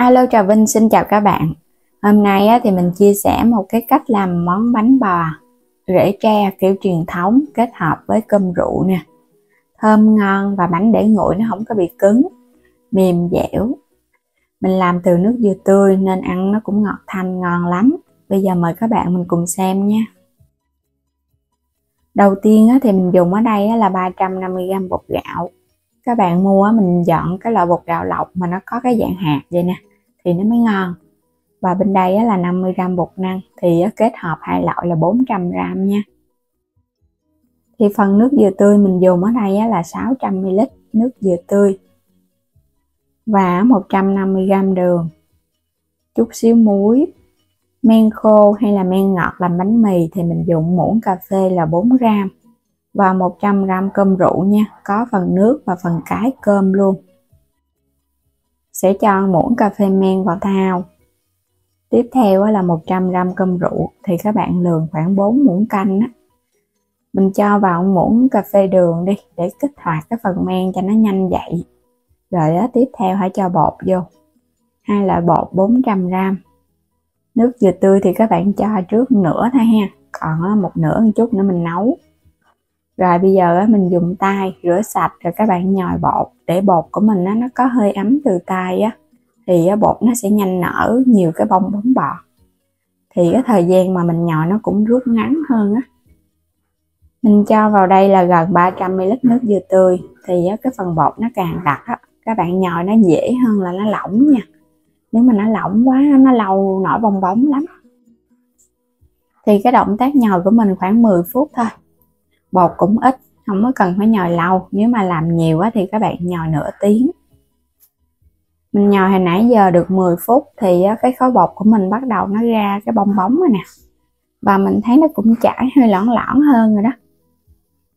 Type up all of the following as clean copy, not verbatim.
Alo, chào Vinh, xin chào các bạn. Hôm nay thì mình chia sẻ một cái cách làm món bánh bò rễ tre kiểu truyền thống kết hợp với cơm rượu nè. Thơm ngon và bánh để nguội nó không có bị cứng, mềm dẻo. Mình làm từ nước dừa tươi nên ăn nó cũng ngọt thanh ngon lắm. Bây giờ mời các bạn mình cùng xem nha. Đầu tiên thì mình dùng ở đây là 350g bột gạo. Các bạn mua mình dọn cái loại bột gạo lọc mà nó có cái dạng hạt vậy nè thì nó mới ngon. Và bên đây là 50g bột năng thì kết hợp hai loại là 400g nha. Thì phần nước dừa tươi mình dùng ở đây là 600ml nước dừa tươi và 150g đường, chút xíu muối. Men khô hay là men ngọt làm bánh mì thì mình dùng muỗng cà phê là 4g và 100g cơm rượu nha, có phần nước và phần cái cơm luôn. Sẽ cho muỗng cà phê men vào thao. Tiếp theo là 100g cơm rượu thì các bạn lường khoảng 4 muỗng canh á. Mình cho vào muỗng cà phê đường đi để kích hoạt cái phần men cho nó nhanh dậy. Rồi tiếp theo hãy cho bột vô. Hai loại bột 400g. Nước dừa tươi thì các bạn cho trước nửa thôi ha, còn một nửa một chút nữa mình nấu. Rồi bây giờ mình dùng tay rửa sạch rồi các bạn nhồi bột để bột của mình nó có hơi ấm từ tay á thì bột nó sẽ nhanh nở nhiều cái bong bóng bọt, thì cái thời gian mà mình nhồi nó cũng rút ngắn hơn á. Mình cho vào đây là gần 300ml nước dừa tươi thì cái phần bột nó càng đặc á, các bạn nhồi nó dễ hơn là nó lỏng nha. Nếu mà nó lỏng quá nó lâu nổi bong bóng lắm. Thì cái động tác nhồi của mình khoảng 10 phút thôi. Bột cũng ít, không có cần phải nhồi lâu. Nếu mà làm nhiều quá thì các bạn nhồi nửa tiếng. Mình nhồi hồi nãy giờ được 10 phút thì cái khối bột của mình bắt đầu nó ra cái bong bóng rồi nè. Và mình thấy nó cũng chảy hơi lõn lõn hơn rồi đó.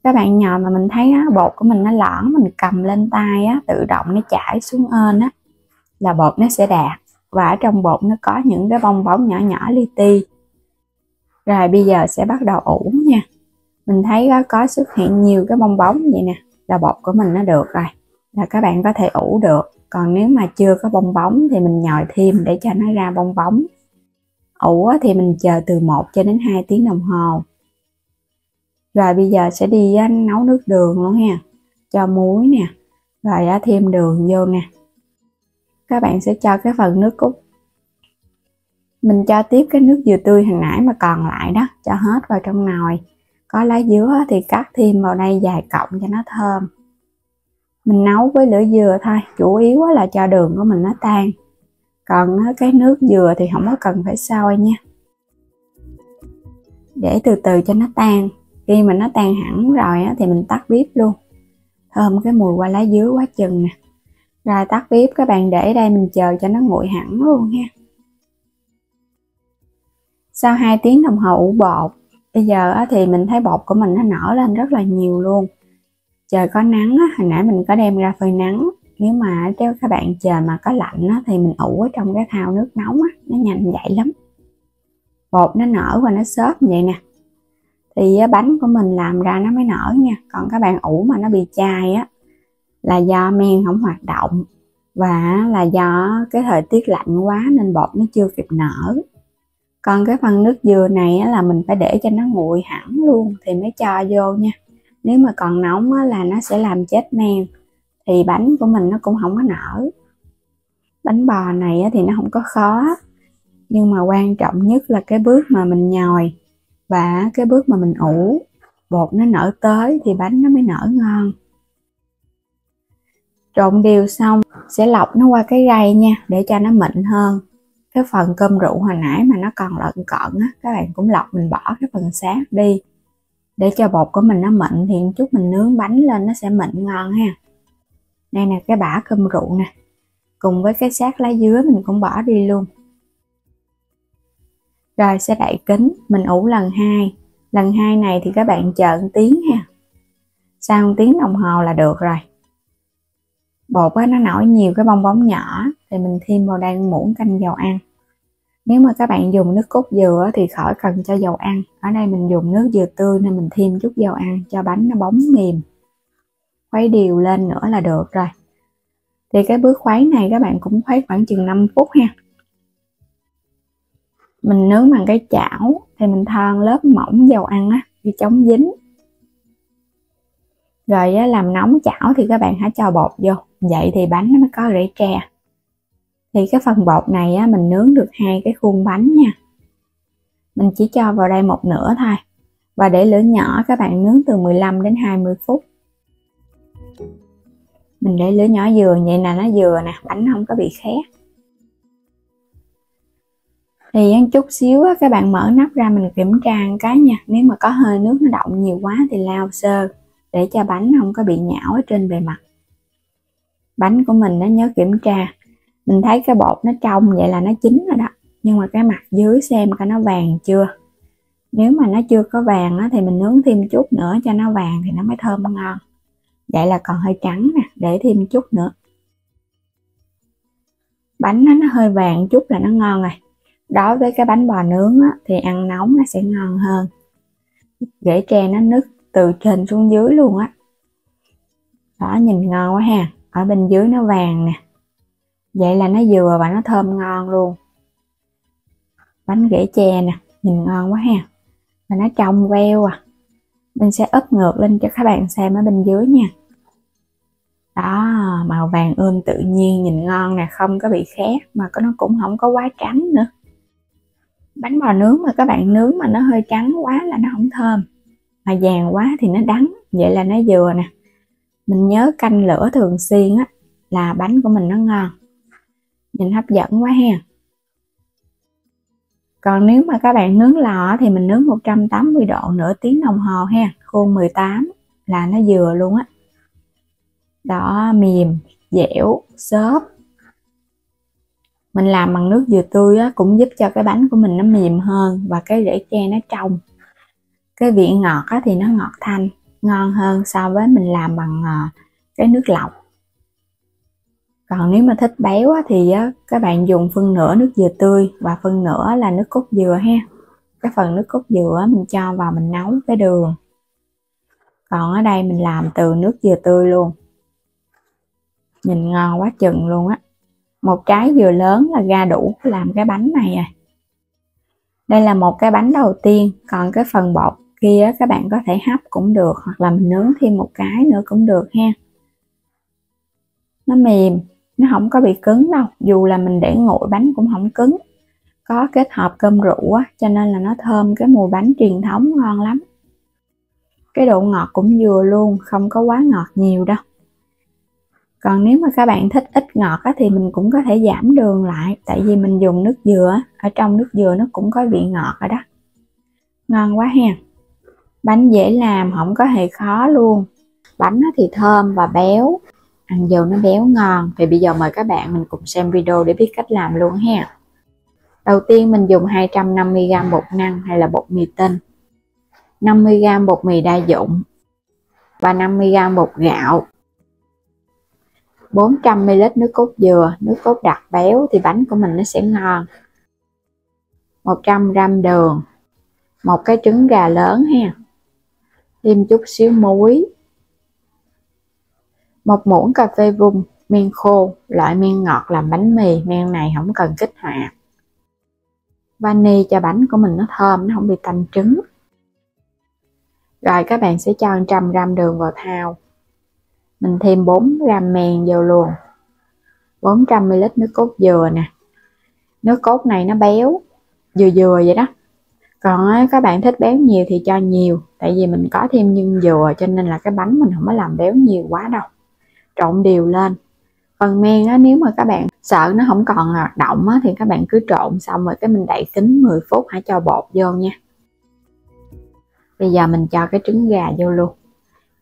Các bạn nhồi mà mình thấy bột của mình nó lõn, mình cầm lên tay tự động nó chảy xuống ên là bột nó sẽ đạt. Và ở trong bột nó có những cái bong bóng nhỏ nhỏ li ti. Rồi bây giờ sẽ bắt đầu ủ nha. Mình thấy có xuất hiện nhiều cái bong bóng vậy nè là bột của mình nó được rồi, là các bạn có thể ủ được. Còn nếu mà chưa có bong bóng thì mình nhồi thêm để cho nó ra bong bóng. Ủ thì mình chờ từ 1 cho đến 2 tiếng đồng hồ. Rồi bây giờ sẽ đi nấu nước đường luôn ha. Cho muối nè, rồi thêm đường vô nè. Các bạn sẽ cho cái phần nước cốt. Mình cho tiếp cái nước dừa tươi hồi nãy mà còn lại đó, cho hết vào trong nồi. Có lá dứa thì cắt thêm vào đây vài cọng cho nó thơm. Mình nấu với lửa dừa thôi, chủ yếu là cho đường của mình nó tan. Còn cái nước dừa thì không có cần phải sôi nha. Để từ từ cho nó tan. Khi mà nó tan hẳn rồi thì mình tắt bếp luôn. Thơm cái mùi qua lá dứa quá chừng nè. Rồi tắt bếp, các bạn để đây mình chờ cho nó nguội hẳn luôn ha. Sau 2 tiếng đồng hồ ủ bột, bây giờ thì mình thấy bột của mình nó nở lên rất là nhiều luôn. Trời có nắng hồi nãy mình có đem ra phơi nắng. Nếu mà cho các bạn trời mà có lạnh thì mình ủ ở trong cái thau nước nóng nó nhanh dậy lắm. Bột nó nở và nó xốp vậy nè thì bánh của mình làm ra nó mới nở nha. Còn các bạn ủ mà nó bị chai là do men không hoạt động và là do cái thời tiết lạnh quá nên bột nó chưa kịp nở. Còn cái phần nước dừa này là mình phải để cho nó nguội hẳn luôn thì mới cho vô nha. Nếu mà còn nóng là nó sẽ làm chết men thì bánh của mình nó cũng không có nở. Bánh bò này thì nó không có khó, nhưng mà quan trọng nhất là cái bước mà mình nhồi và cái bước mà mình ủ. Bột nó nở tới thì bánh nó mới nở ngon. Trộn đều xong sẽ lọc nó qua cái rây nha để cho nó mịn hơn. Cái phần cơm rượu hồi nãy mà nó còn lợn cợn các bạn cũng lọc, mình bỏ cái phần xác đi để cho bột của mình nó mịn thì chút mình nướng bánh lên nó sẽ mịn ngon ha. Đây nè cái bã cơm rượu nè, cùng với cái xác lá dứa mình cũng bỏ đi luôn. Rồi sẽ đậy kính, mình ủ lần 2. Lần 2 này thì các bạn chờ 1 tiếng ha. Sau 1 tiếng đồng hồ là được rồi. Bột nó nổi nhiều cái bong bóng nhỏ thì mình thêm vào đây muỗng canh dầu ăn. Nếu mà các bạn dùng nước cốt dừa thì khỏi cần cho dầu ăn. Ở đây mình dùng nước dừa tươi nên mình thêm chút dầu ăn cho bánh nó bóng mềm. Khuấy đều lên nữa là được rồi. Thì cái bước khuấy này các bạn cũng khuấy khoảng chừng 5 phút ha. Mình nướng bằng cái chảo thì mình thoa lớp mỏng dầu ăn á để chống dính. Rồi á, làm nóng chảo thì các bạn hãy cho bột vô, vậy thì bánh nó mới có rễ tre. Thì cái phần bột này á, mình nướng được 2 cái khuôn bánh nha. Mình chỉ cho vào đây một nửa thôi. Và để lửa nhỏ các bạn nướng từ 15 đến 20 phút. Mình để lửa nhỏ vừa, vậy là nó vừa nè, bánh không có bị khét. Thì chút xíu á, các bạn mở nắp ra mình kiểm tra một cái nha. Nếu mà có hơi nước nó đọng nhiều quá thì lau sơ, để cho bánh không có bị nhão ở trên bề mặt. Bánh của mình nó nhớ kiểm tra. Mình thấy cái bột nó trong vậy là nó chín rồi đó. Nhưng mà cái mặt dưới xem coi nó vàng chưa. Nếu mà nó chưa có vàng á, thì mình nướng thêm chút nữa cho nó vàng thì nó mới thơm ngon. Vậy là còn hơi trắng nè, để thêm chút nữa. Bánh nó hơi vàng chút là nó ngon rồi. Đối với cái bánh bò nướng á, thì ăn nóng nó sẽ ngon hơn. Rễ tre nó nứt từ trên xuống dưới luôn á. Đó, nhìn ngon quá ha. Ở bên dưới nó vàng nè. Vậy là nó vừa và nó thơm ngon luôn. Bánh rễ tre nè, nhìn ngon quá ha. Và nó trong veo à. Mình sẽ úp ngược lên cho các bạn xem ở bên dưới nha. Đó, màu vàng ươm tự nhiên, nhìn ngon nè, không có bị khét mà nó cũng không có quá trắng nữa. Bánh bò nướng mà các bạn nướng mà nó hơi trắng quá là nó không thơm, mà vàng quá thì nó đắng, vậy là nó vừa nè. Mình nhớ canh lửa thường xuyên á là bánh của mình nó ngon. Nhìn hấp dẫn quá ha. Còn nếu mà các bạn nướng lò thì mình nướng 180 độ nửa tiếng đồng hồ ha, khuôn 18 là nó vừa luôn á. Đó, mềm, dẻo, xốp. Mình làm bằng nước dừa tươi á, cũng giúp cho cái bánh của mình nó mềm hơn và cái rễ tre nó trong. Cái vị ngọt á, thì nó ngọt thanh, ngon hơn so với mình làm bằng cái nước lọc. Còn nếu mà thích béo á, thì các bạn dùng phân nửa nước dừa tươi và phân nửa là nước cốt dừa ha. Cái phần nước cốt dừa mình cho vào mình nấu cái đường. Còn ở đây mình làm từ nước dừa tươi luôn. Nhìn ngon quá chừng luôn á. Một trái dừa lớn là ra đủ làm cái bánh này à. Đây là một cái bánh đầu tiên. Còn cái phần bột kia các bạn có thể hấp cũng được, hoặc là mình nướng thêm một cái nữa cũng được ha. Nó mềm, nó không có bị cứng đâu. Dù là mình để nguội bánh cũng không cứng. Có kết hợp cơm rượu á, cho nên là nó thơm cái mùi bánh truyền thống ngon lắm. Cái độ ngọt cũng vừa luôn, không có quá ngọt nhiều đâu. Còn nếu mà các bạn thích ít ngọt á, thì mình cũng có thể giảm đường lại. Tại vì mình dùng nước dừa, ở trong nước dừa nó cũng có vị ngọt rồi đó. Ngon quá ha. Bánh dễ làm, không có hề khó luôn. Bánh thì thơm và béo. Ăn vô nó béo ngon. Thì bây giờ mời các bạn mình cùng xem video để biết cách làm luôn ha. Đầu tiên mình dùng 250g bột năng hay là bột mì tinh, 50g bột mì đa dụng và 50g bột gạo, 400ml nước cốt dừa, nước cốt đặc béo thì bánh của mình nó sẽ ngon, 100g đường, một cái trứng gà lớn ha, thêm chút xíu muối, một muỗng cà phê vung, men khô, loại men ngọt làm bánh mì, men này không cần kích hoạt, vani cho bánh của mình nó thơm, nó không bị tanh trứng. Rồi các bạn sẽ cho 100g đường vào thau. Mình thêm 4g men vô luôn. 400ml nước cốt dừa nè. Nước cốt này nó béo, vừa vừa vậy đó. Còn các bạn thích béo nhiều thì cho nhiều. Tại vì mình có thêm nhân dừa cho nên là cái bánh mình không có làm béo nhiều quá đâu. Trộn đều lên. Phần men á, nếu mà các bạn sợ nó không còn hoạt động á, thì các bạn cứ trộn xong rồi cái mình đậy kính 10 phút hãy cho bột vô nha. Bây giờ mình cho cái trứng gà vô luôn.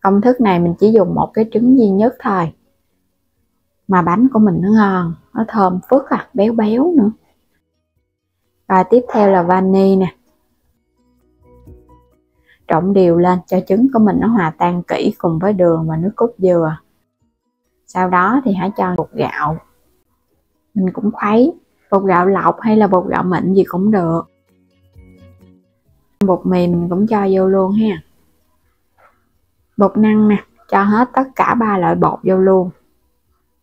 Công thức này mình chỉ dùng một cái trứng duy nhất thôi. Mà bánh của mình nó ngon, nó thơm phức à, béo béo nữa. Và tiếp theo là vani nè. Trộn đều lên cho trứng của mình nó hòa tan kỹ cùng với đường và nước cốt dừa. Sau đó thì hãy cho bột gạo. Mình cũng khuấy, bột gạo lọc hay là bột gạo mịn gì cũng được. Bột mì mình cũng cho vô luôn ha. Bột năng nè, cho hết tất cả 3 loại bột vô luôn.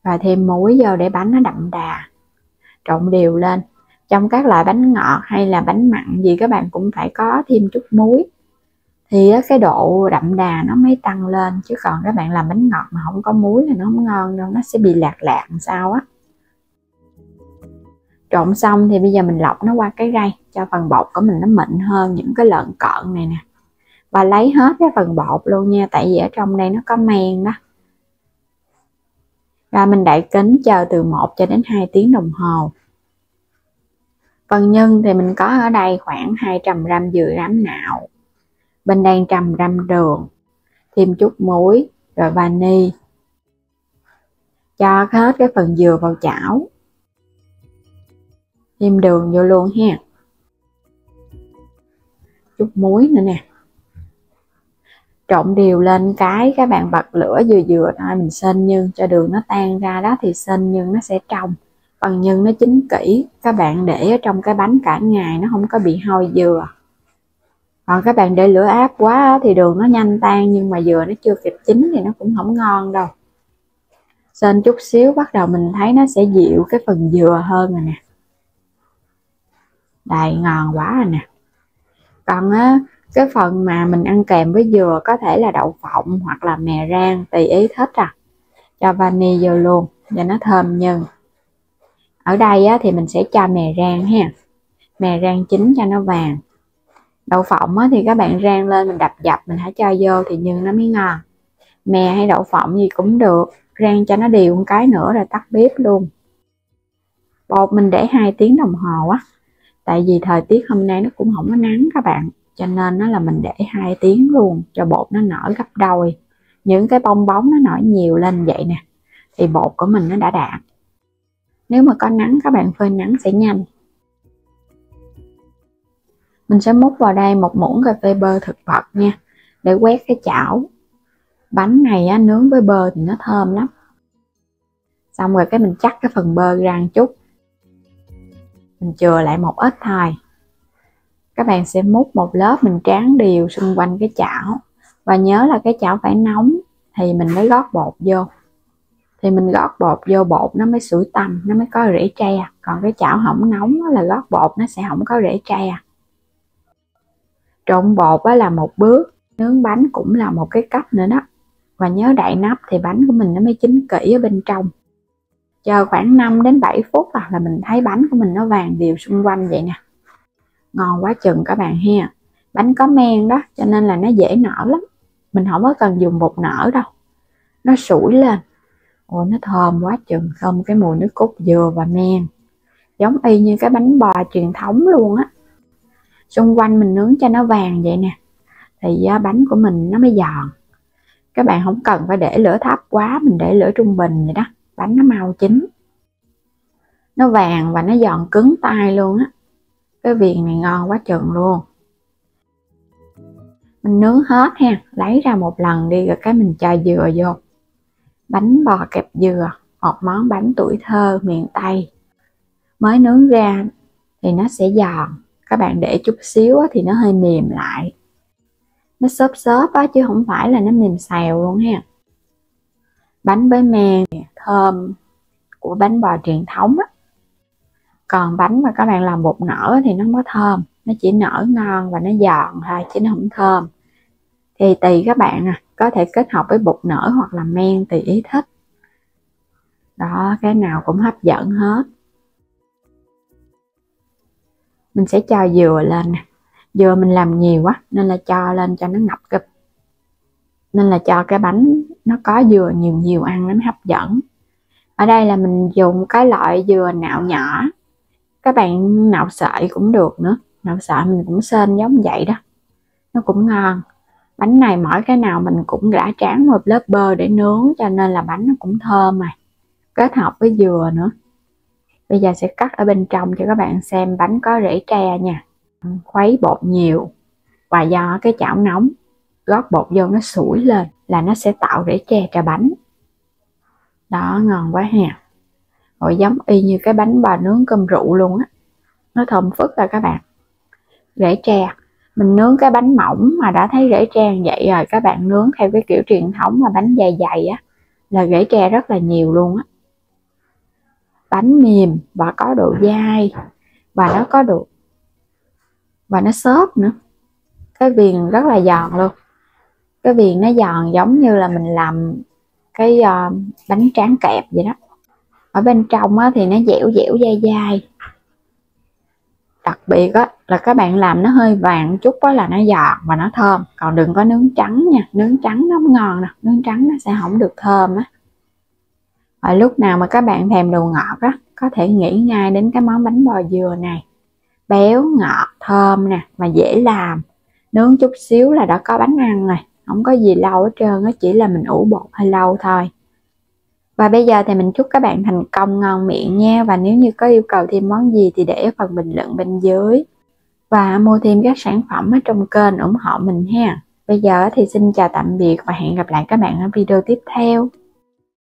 và thêm muối vô để bánh nó đậm đà. Trộn đều lên. Trong các loại bánh ngọt hay là bánh mặn gì các bạn cũng phải có thêm chút muối, thì cái độ đậm đà nó mới tăng lên, chứ còn các bạn làm bánh ngọt mà không có muối là nó không ngon đâu, nó sẽ bị lạc lạc làm sao á. Trộn xong thì bây giờ mình lọc nó qua cái rây cho phần bột của mình nó mịn hơn những cái lợn cợn này nè, và lấy hết cái phần bột luôn nha, tại vì ở trong đây nó có men đó. Rồi mình đậy kính chờ từ 1 cho đến 2 tiếng đồng hồ. Phần nhân thì mình có ở đây khoảng 200g dừa rám nạo, bên đây 100g đường, thêm chút muối rồi vani. Cho hết cái phần dừa vào chảo, thêm đường vô luôn ha, chút muối nữa nè. Trộn đều lên cái các bạn bật lửa vừa vừa thôi, mình xên nhân cho đường nó tan ra đó, thì xên nhân nó sẽ trong. Phần nhân nó chín kỹ, các bạn để ở trong cái bánh cả ngày nó không có bị hôi dừa. Còn các bạn để lửa áp quá thì đường nó nhanh tan, nhưng mà dừa nó chưa kịp chín thì nó cũng không ngon đâu. Xên chút xíu bắt đầu mình thấy nó sẽ dịu cái phần dừa hơn rồi nè. Đây, ngon quá rồi nè. Còn á, cái phần mà mình ăn kèm với dừa có thể là đậu phộng hoặc là mè rang, tùy ý thích à. Cho vani vô luôn cho nó thơm nhân. Ở đây á, thì mình sẽ cho mè rang ha, mè rang chín cho nó vàng. Đậu phộng á, thì các bạn rang lên mình đập dập mình hãy cho vô thì nhân nó mới ngon. Mè hay đậu phộng gì cũng được, rang cho nó đều một cái nữa rồi tắt bếp luôn. Bột mình để 2 tiếng đồng hồ á, tại vì thời tiết hôm nay nó cũng không có nắng các bạn, cho nên nó là mình để 2 tiếng luôn cho bột nó nở gấp đôi. Những cái bong bóng nó nở nhiều lên vậy nè thì bột của mình nó đã đạt. Nếu mà có nắng các bạn phơi nắng sẽ nhanh. Mình sẽ múc vào đây 1 muỗng cà phê bơ thực vật nha, để quét cái chảo. Bánh này á, nướng với bơ thì nó thơm lắm. Xong rồi cái mình chắc cái phần bơ ra một chút, mình chừa lại một ít thôi. Các bạn sẽ múc một lớp mình tráng đều xung quanh cái chảo, và nhớ là cái chảo phải nóng thì mình mới gót bột vô. Thì mình gót bột vô bột nó mới sủi tăm, nó mới có rễ tre. Còn cái chảo không nóng là gót bột nó sẽ không có rễ tre. Trộn bột là một bước, nướng bánh cũng là một cái cách nữa đó. Và nhớ đậy nắp thì bánh của mình nó mới chín kỹ ở bên trong. Chờ khoảng 5 đến 7 phút là mình thấy bánh của mình nó vàng đều xung quanh vậy nè. Ngon quá chừng các bạn ha. Bánh có men đó cho nên là nó dễ nở lắm. Mình không có cần dùng bột nở đâu, nó sủi lên. Ôi nó thơm quá chừng, thơm cái mùi nước cốt dừa và men, giống y như cái bánh bò truyền thống luôn á. Xung quanh mình nướng cho nó vàng vậy nè thì bánh của mình nó mới giòn. Các bạn không cần phải để lửa thấp quá, mình để lửa trung bình vậy đó, bánh nó mau chín. Nó vàng và nó giòn cứng tay luôn á. Cái viền này ngon quá chừng luôn. Mình nướng hết ha, lấy ra một lần đi rồi cái mình cho dừa vô. Bánh bò kẹp dừa, một món bánh tuổi thơ miền Tây. Mới nướng ra thì nó sẽ giòn, các bạn để chút xíu thì nó hơi mềm lại. Nó xốp xốp á, chứ không phải là nó mềm xèo luôn ha. Bánh với men thơm của bánh bò truyền thống á. Còn bánh mà các bạn làm bột nở thì nó mới thơm, nó chỉ nở ngon và nó giòn thôi chứ nó không thơm. Thì tùy các bạn có thể kết hợp với bột nở hoặc là men tùy ý thích. Đó, cái nào cũng hấp dẫn hết. Mình sẽ cho dừa lên nè. Dừa mình làm nhiều quá nên là cho lên cho nó ngập gấp. Nên là cho cái bánh nó có dừa nhiều nhiều ăn nó mới hấp dẫn. Ở đây là mình dùng cái loại dừa nạo nhỏ. Các bạn nạo sợi cũng được nữa. Nạo sợi mình cũng xên giống vậy đó, nó cũng ngon. Bánh này mỗi cái nào mình cũng đã tráng một lớp bơ để nướng, cho nên là bánh nó cũng thơm mà. Kết hợp với dừa nữa. Bây giờ sẽ cắt ở bên trong cho các bạn xem bánh có rễ tre nha. Khuấy bột nhiều, và do cái chảo nóng, gót bột vô nó sủi lên là nó sẽ tạo rễ tre cho bánh. Đó, ngon quá ha. Rồi giống y như cái bánh bò nướng cơm rượu luôn á. Nó thơm phức rồi các bạn. Rễ tre, mình nướng cái bánh mỏng mà đã thấy rễ tre như vậy rồi, các bạn nướng theo cái kiểu truyền thống mà bánh dày dày á là rễ tre rất là nhiều luôn á. bánh mềm và có độ dai, và nó có độ, và nó xốp nữa. Cái viền rất là giòn luôn, cái viền nó giòn giống như là mình làm cái bánh tráng kẹp vậy đó. Ở bên trong á, thì nó dẻo dẻo dai dai. Đặc biệt á, là các bạn làm nó hơi vàng chút á, là nó giòn và nó thơm. Còn đừng có nướng trắng nha, nướng trắng nó không ngon đâu, nướng trắng nó sẽ không được thơm á. Và lúc nào mà các bạn thèm đồ ngọt á, có thể nghĩ ngay đến cái món bánh bò dừa này. Béo, ngọt, thơm nè, mà dễ làm. Nướng chút xíu là đã có bánh ăn rồi, không có gì lâu hết trơn á, chỉ là mình ủ bột hơi lâu thôi. Và bây giờ thì mình chúc các bạn thành công ngon miệng nha. Và nếu như có yêu cầu thêm món gì thì để ở phần bình luận bên dưới. Và mua thêm các sản phẩm ở trong kênh ủng hộ mình ha. Bây giờ thì xin chào tạm biệt và hẹn gặp lại các bạn ở video tiếp theo.